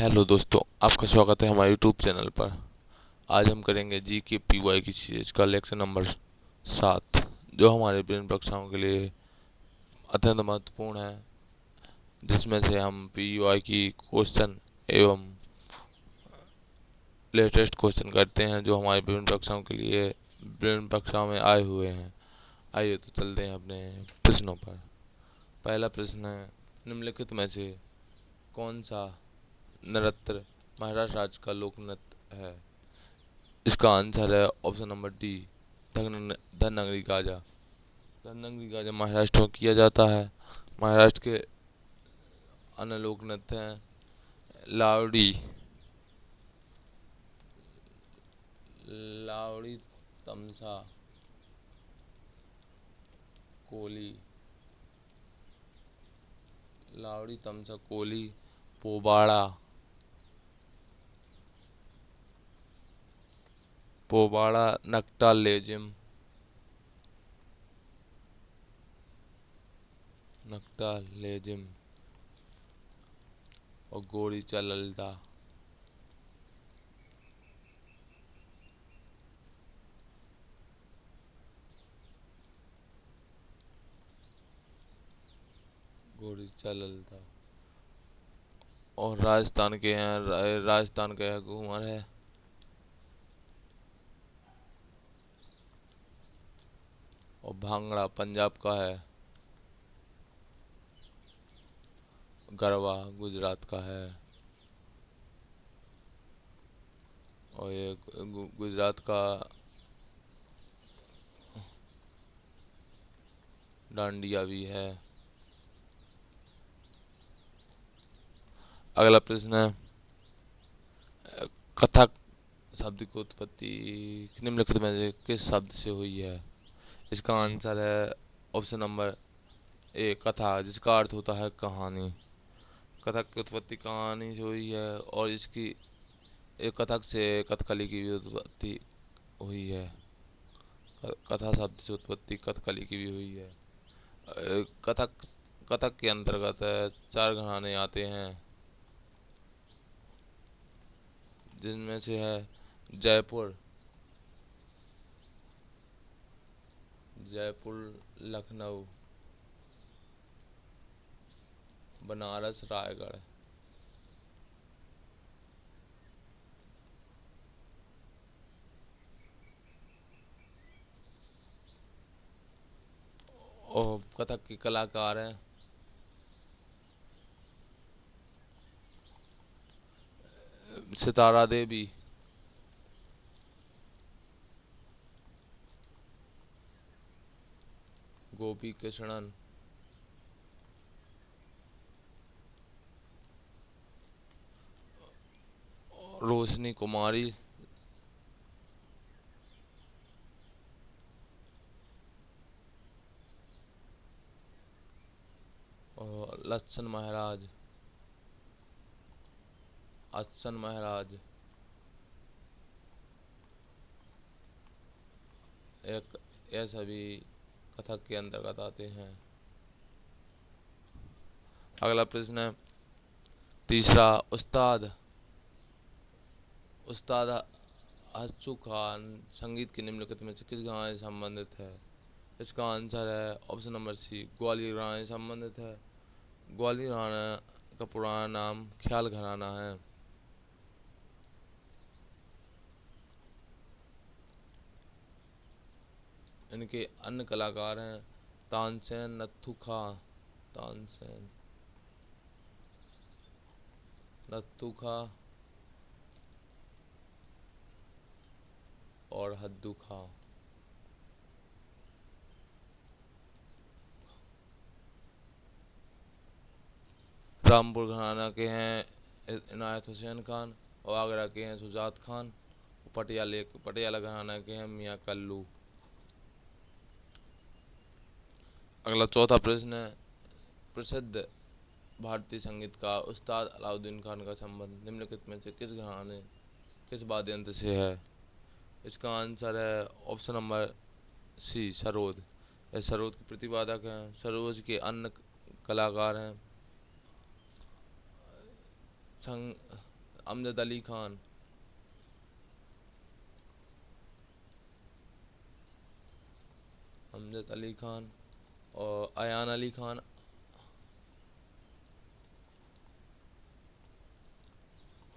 Hello दोस्तों, आपका स्वागत है हमारे यूट्यूब चैनल पर। आज हम करेंगे जी के पीवाई की सीरीज का लेक्चर नंबर 7, जो हमारे विभिन्न कक्षाओं के लिए अत्यंत महत्वपूर्ण है, जिसमें से हम पीवाई की क्वेश्चन एवं लेटेस्ट क्वेश्चन करते हैं जो हमारे विभिन्न कक्षाओं के लिए विभिन्न कक्षाओं में आए हुए हैं। आइए तो चलते हैं अपने प्रश्नों पर। पहला प्रश्न है, निम्नलिखित में से कौन सा नृत्य महाराष्ट्र राज्य का लोक नृत्य है? इसका आंसर है option number D, Dhangari Gaza. Dhangari Gaza Maharashtra में किया जाता है। महाराष्ट्र के अन्य लोक नृत्य हैं लावड़ी, लावड़ी, तमसा, कोली, लावड़ी, तमसा, कोली, पोबाड़ा, पोबाड़ा, नकटा लेजिम, नकटा लेजिम और गोरी चललदा। गोरी चललदा। और राजस्थान के हैं, राजस्थान का है घूमर है। और भांगड़ा पंजाब का है। गरबा गुजरात का है। और ये गुजरात का डांडिया भी है। अगला प्रश्न है, कथक शब्द की उत्पत्ति निम्नलिखित में से किस शब्द से हुई है? इसका आंसर है ऑप्शन नंबर ए, कथा, जिसका अर्थ होता है कहानी। कथक की उत्पत्ति कहानी से हुई है और इसकी एक कथक से कथकली की भी उत्पत्ति हुई है। कथा शब्द से उत्पत्ति कथकली की भी हुई है। कथक कथक के अंतर्गत 4 घराने आते हैं, जिनमें से है जयपुर, जयपुर, लखनऊ, बनारस, रायगढ़। और कथक के कलाकार हैं सितारा देवी, गोपी कृष्णन, रोशनी कुमारी, और लक्षण महाराज, अच्चन महाराज। एक ये सभी कथक के अंतर्गत आते हैं। अगला प्रश्न है, तीसरा, उस्ताद, उस्ताद हस्सू खान संगीत के निम्नलिखित में से किस घराने से संबंधित है? इसका आंसर है ऑप्शन नंबर सी, ग्वालियर घराने से संबंधित है। ग्वालियर घराना का पुराना नाम ख्याल घराना है। इनके अन्य कलाकार हैं तानसेन, नत्थू खां, तानसेन, नत्थू खां और हद्दू खां। रामपुर घराना के हैं इनायत हुसैन खान और आगरा के हैं सुजात खान। पटियाला घराना के हैं मियाँ कल्लू। अगला चौथा प्रश्न है, प्रसिद्ध भारतीय संगीत का उस्ताद अलाउद्दीन खान का संबंध निम्नलिखित में से किस वाद्य यंत्र से है? इसका आंसर है ऑप्शन नंबर सी, सरोद। यह सरोद के प्रतिपादक हैं। सरोज के अन्य कलाकार हैं अमजद अली खान, अमजद अली खान और अयान अली खान,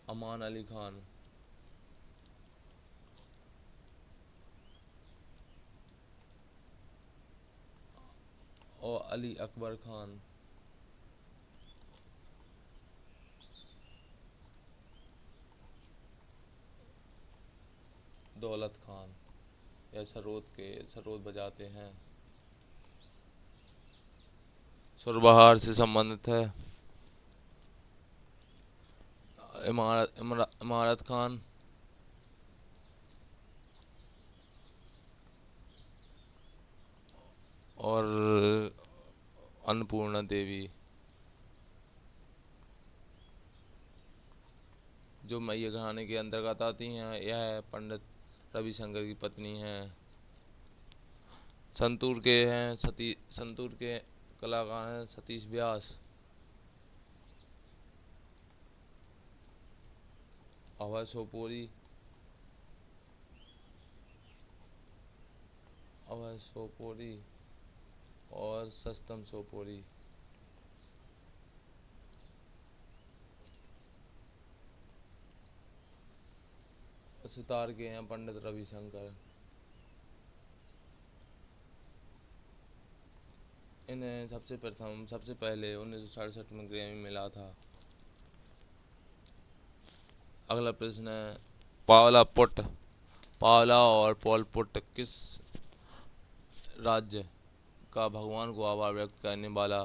अमान अली खान और अली अकबर खान, दौलत खान। यह सरोद बजाते हैं। सुरबहार से संबंधित है। इमारत खान और अन्नपूर्णा देवी, जो मैया घराने के अंतर्गत आती हैं। यह पंडित रविशंकर की पत्नी हैं। संतूर के कलाकार हैं सतीश व्यास, अभय सोपोरी, और सस्तम सोपोरी। सितार के हैं पंडित रविशंकर। इन्हें सबसे पहले 1967 में ग्रैमी मिला था। अगला प्रश्न है पावला और पॉल पुट किस राज्य का भगवान को आभार व्यक्त करने वाला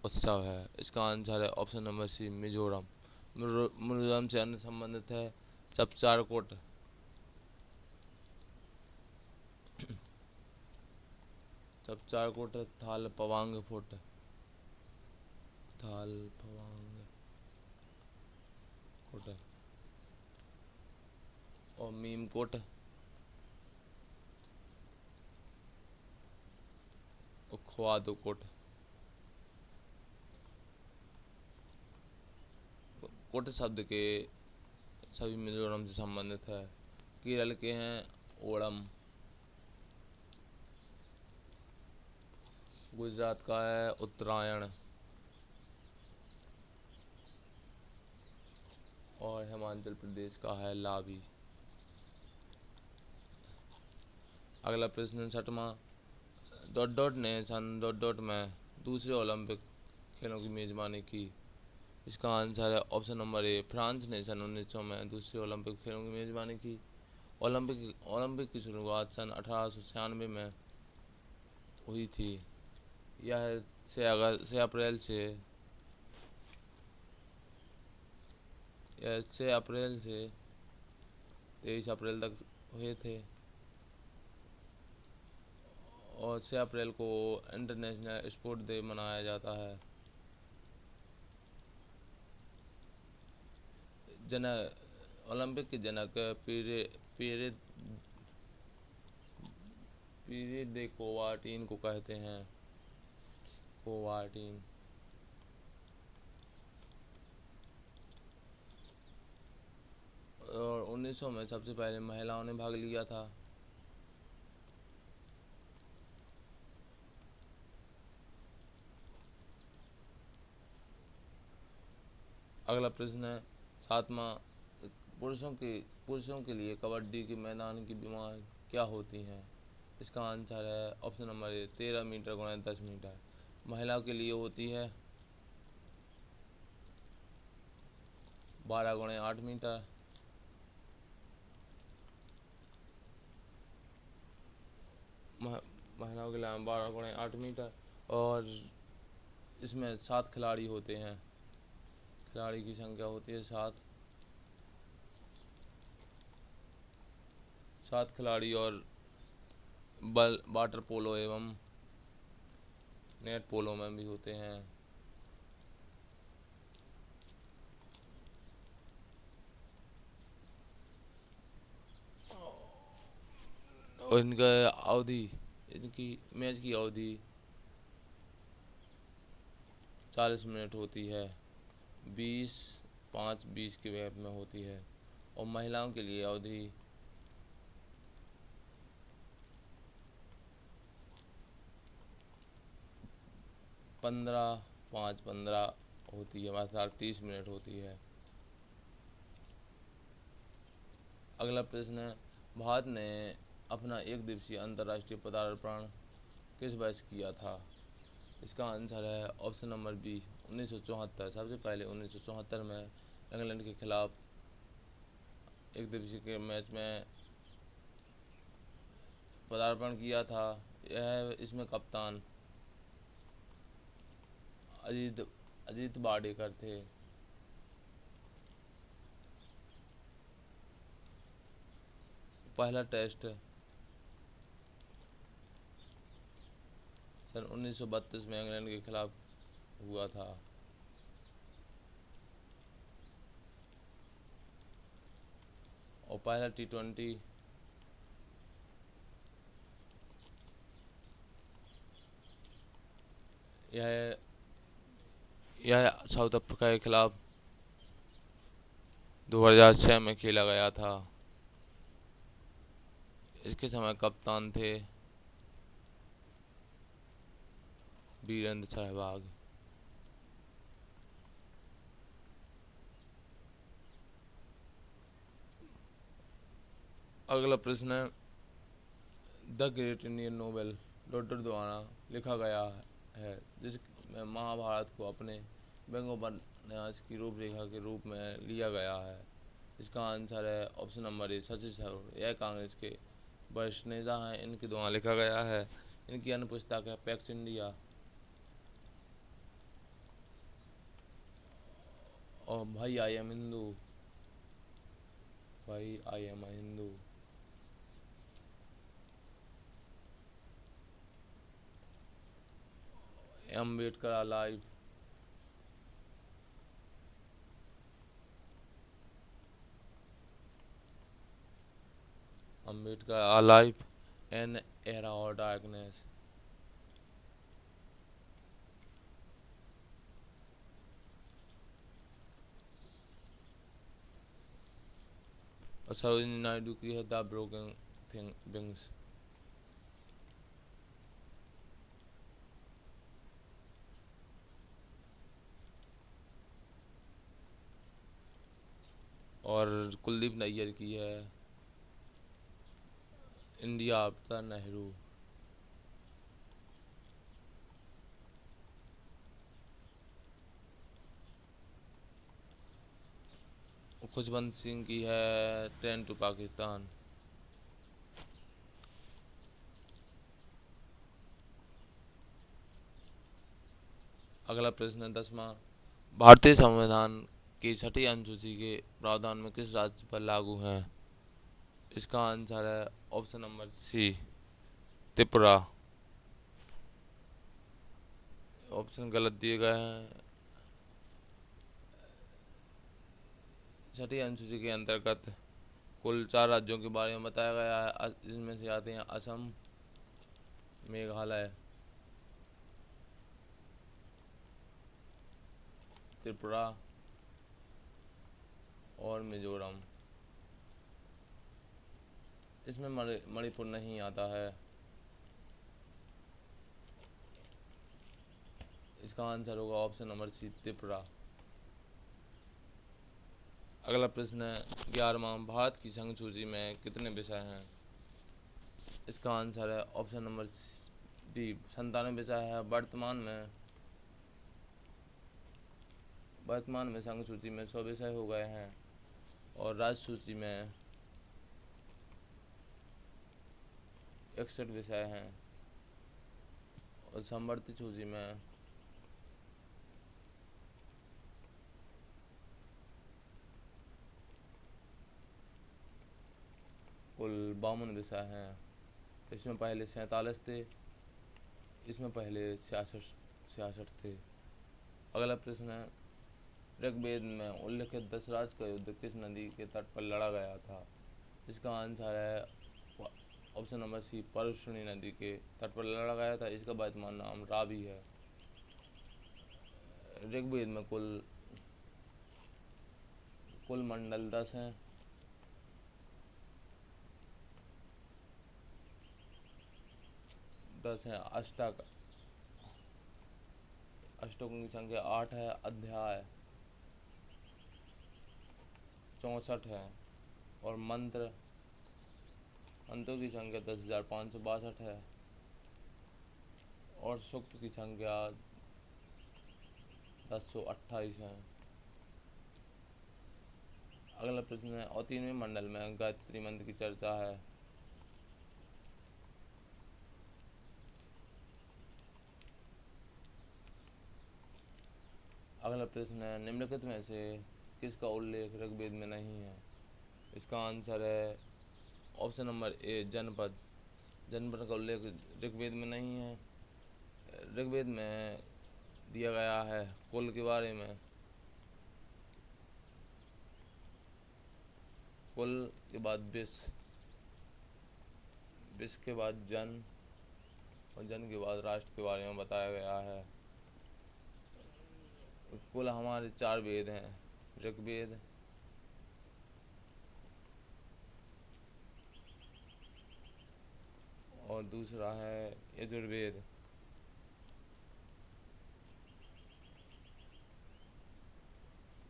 उत्सव है? इसका आंसर है ऑप्शन नंबर सी, मिजोरम। मिजोरम से अन्य संबंधित है चपचारकोट, थाल पवांग कोट और मीम कोट और ख्वादो कोट। कोट शब्द के सभी मिजोरम से संबंधित है। केरल के हैं ओणम। गुजरात का है उत्तरायण और हिमाचल प्रदेश का है लावी। अगला प्रश्न 6वां, डॉट डॉट ने सन डॉट डॉट में दूसरे ओलंपिक खेलों की मेजबानी की। इसका आंसर है ऑप्शन नंबर ए, फ्रांस ने सन 1900 में दूसरे ओलंपिक खेलों की मेजबानी की। ओलंपिक की शुरुआत सन 1896 में हुई थी। यह 6 अप्रैल से 23 अप्रैल तक हुए थे और 6 अप्रैल को इंटरनेशनल स्पोर्ट डे मनाया जाता है। ओलंपिक के जनक पीरे दे कोवार्टिन को कहते हैं। कोवार्टिन। और 1900 में सबसे पहले महिलाओं ने भाग लिया था। अगला प्रश्न है 7वां, पुरुषों के लिए कबड्डी के मैदान की बीमार क्या होती हैं? इसका आंसर है ऑप्शन नंबर ए, 13 मीटर गुणा 10 मीटर। महिलाओं के लिए होती है 12 गुणा 8 मीटर। महिलाओं के लिए 12 गुणा 8 मीटर और इसमें 7 खिलाड़ी होते हैं। खिलाड़ी की संख्या होती है 7 खिलाड़ी और वाटर पोलो एवं नेट पोलो में भी होते हैं। और इनकी मैच की अवधि 40 मिनट होती है। 20 5:20 के गैप में होती है। और महिलाओं के लिए अवधि 15:05:15 होती है, मतलब 30 मिनट होती है। अगला प्रश्न है, भारत ने अपना एक दिवसीय अंतर्राष्ट्रीय पदार्पण किस वर्ष किया था? इसका आंसर है ऑप्शन नंबर बी 1974। सबसे पहले 1974 में इंग्लैंड के खिलाफ एक दिवसीय के मैच में पदार्पण किया था। इसमें कप्तान अजीत अजीत वाडेकर थे। पहला टेस्ट सन 1932 में इंग्लैंड के खिलाफ हुआ था। और पहला T20 यह यह साउथ अफ्रीका के खिलाफ 2006 में खेला गया था। इसके समय कप्तान थे वीरेंद्र सहवाग। अगला प्रश्न है, the great Indian novel doctor द्वारा लिखा गया है जिसमें महाभारत को अपने व्यंग्योपन्यास की रूपरेखा के रूप में लिया गया है। इसका आंसर है option number A Shashi Tharoor. यह कांग्रेस के वरिष्ठ नेता हैं, इनके द्वारा लिखा गया है। इनकी अन्य पुस्तक है पैक्स इंडिया और भाई आई एम हिंदू। भाई I am a Hindu. Ambedkar alive. Ambedkar alive an era of darkness. और सरोजिनी नायडू की है द ब्रोकन विंग्स। और कुलदीप नैयर की है इंडिया आफ्टर नेहरू। खुशवंत सिंह की है ट्रेन टू पाकिस्तान। अगला प्रश्न है 10वां, भारतीय संविधान की 6ठी अनुसूची के प्रावधान में किस राज्य पर लागू हैं? इसका आंसर है option number C Tripura. Option गलत दिए गए हैं। 6ठी अनुसूची के अंतर्गत कुल 4 राज्यों के बारे में बताया गया है। जिनमें से आते हैं असम, मेघालय, त्रिपुरा और मिजोरम। इसमें मणिपुर नहीं आता है। इसका आंसर होगा ऑप्शन नंबर सी त्रिपुरा। अगला प्रश्न है 11वां, भारत की संघ सूची में कितने विषय हैं? इसका आंसर है ऑप्शन नंबर डी 97 विषय है। वर्तमान में संघ सूची में 100 विषय हो गए हैं। और राज्य सूची में 61 विषय हैं। और संवर्धित सूची में कुल 52 विषय हैं। इसमें पहले 47 थे, इसमें पहले 66 थे। अगला प्रश्न है, ऋग्वेद में उल्लिखित दशराज का युद्ध किस नदी के तट पर लड़ा गया था? इसका आंसर है ऑप्शन नंबर सी परशुनी नदी के तट पर लड़ा गया था। इसका वर्तमान नाम रावी है। ऋग्वेद में कुल कुल मंडल 10 हैं। 10 हैं। अष्टकों की संख्या 8 है। अध्याय 64 है। और मंत्रों की संख्या 10,562 है। और सूक्त की संख्या 1028 है। अगला प्रश्न है, और 3वें मंडल में गायत्री मंत्र की चर्चा है। अगला प्रश्न है, निम्नलिखित में से किसका उल्लेख ऋग्वेद में नहीं है? इसका आंसर है ऑप्शन नंबर ए, जनपद। जनपद का उल्लेख ऋग्वेद में नहीं है। ऋग्वेद में दिया गया है कुल के बारे में। कुल के बाद विश्व, विश्व के बाद जन, और जन के बाद राष्ट्र के बारे में बताया गया है। कुल हमारे 4 वेद हैं, ऋग्वेद, और दूसरा है यजुर्वेद,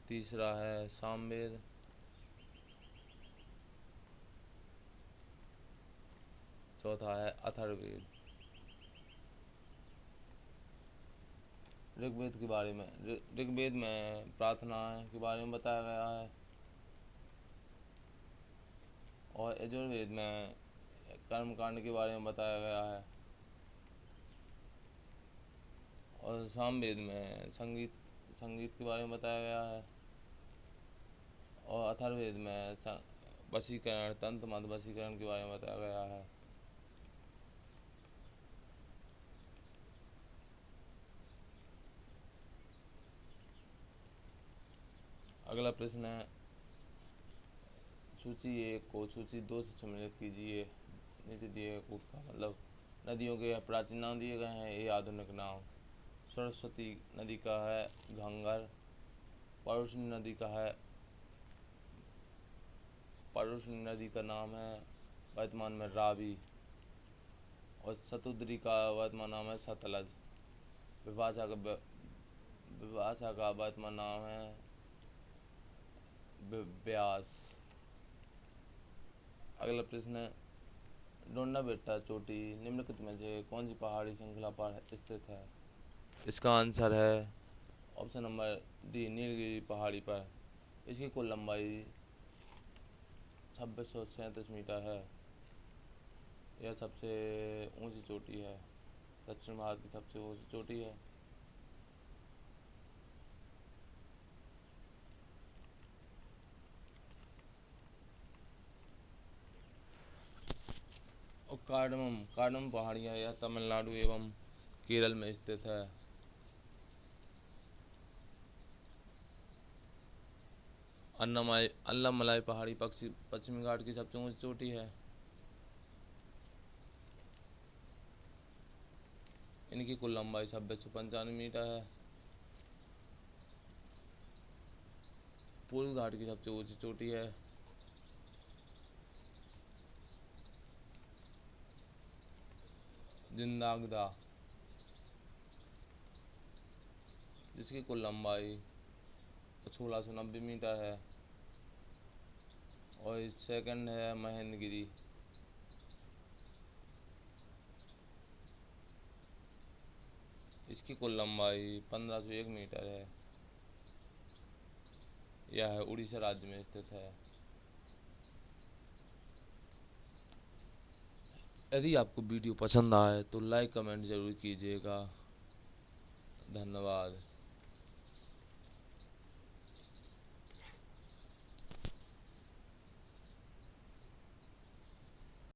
तीसरा है सामवेद, चौथा है अथर्ववेद। ऋग्वेद के बारे में, ऋग्वेद में प्रार्थना के बारे में बताया गया है। और यजुर्वेद में कर्म कांड के बारे में बताया गया है। और सामवेद में संगीत के बारे में बताया गया है। और अथर्ववेद में वशीकरण, तंत्र मंत्र वशीकरण के बारे में बताया गया है। अगला प्रश्न है, सूची 1 को सूची 2 से सम्मिलित कीजिए। नीचे दिए कूट का मतलब नदियों के प्राचीन नाम दिए गए हैं, ये आधुनिक नाम। सरस्वती नदी का है घंगर। परुष्णी नदी का नाम है वर्तमान में रावी। और शतुद्री का वर्तमान नाम है सतलज। विभाषा का वर्तमान नाम है ब्यास। अगला प्रश्न है, डोंडा बेट्टा चोटी निम्नलिखित में से कौन सी पहाड़ी श्रृंखला पर स्थित है? इसका आंसर है ऑप्शन नंबर डी, नीलगिरी पहाड़ी पर। इसकी कुल लंबाई 2637 मीटर है। यह सबसे ऊंची चोटी है, दक्षिण भारत की सबसे ऊंची चोटी है। और कार्डमम पहाड़ियाँ यह तमिलनाडु एवं केरल में स्थित है। अन्नमलाई पहाड़ी पश्चिमी घाट की सबसे ऊंची चोटी है। इनकी कुल लंबाई 2695 मीटर है। पूर्व घाट की सबसे ऊंची चोटी है जिंदागदा, जिसकी कुल लंबाई 1690 मीटर है। और सेकंड है महेंद्रगिरी। इसकी कुल लंबाई 1501 मीटर है। यह उड़ीसा राज्य में स्थित है। यदि आपको वीडियो पसंद आए तो लाइक कमेंट जरूर कीजिएगा। धन्यवाद।